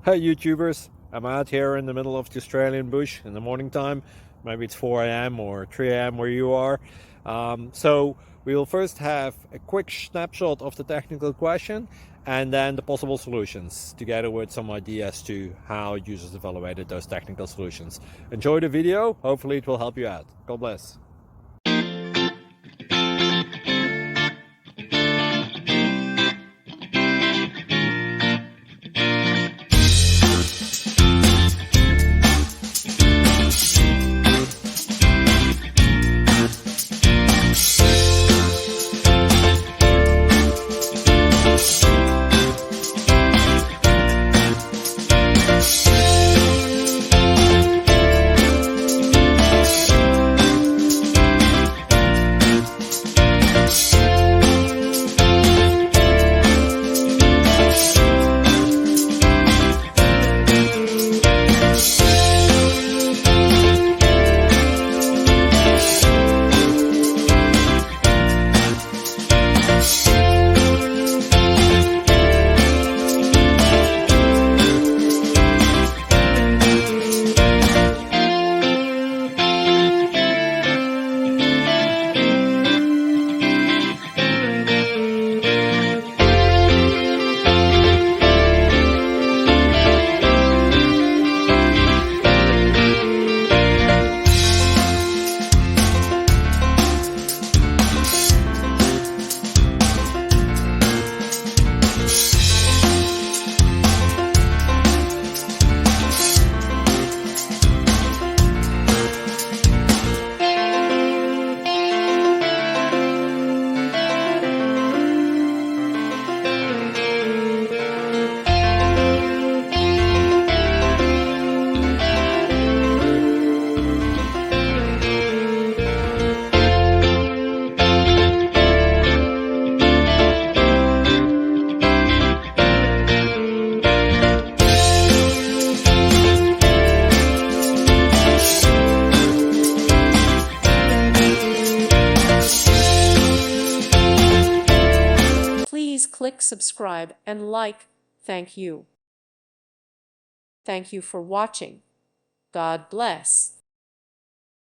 Hey YouTubers, I'm out here in the middle of the Australian bush in the morning time. Maybe it's 4 a.m. or 3 a.m. where you are. So we will first have a quick snapshot of the technical question and then the possible solutions, together with some ideas to how users evaluated those technical solutions. Enjoy the video, hopefully it will help you out. God bless. Please click subscribe and like. Thank you. Thank you for watching. God bless.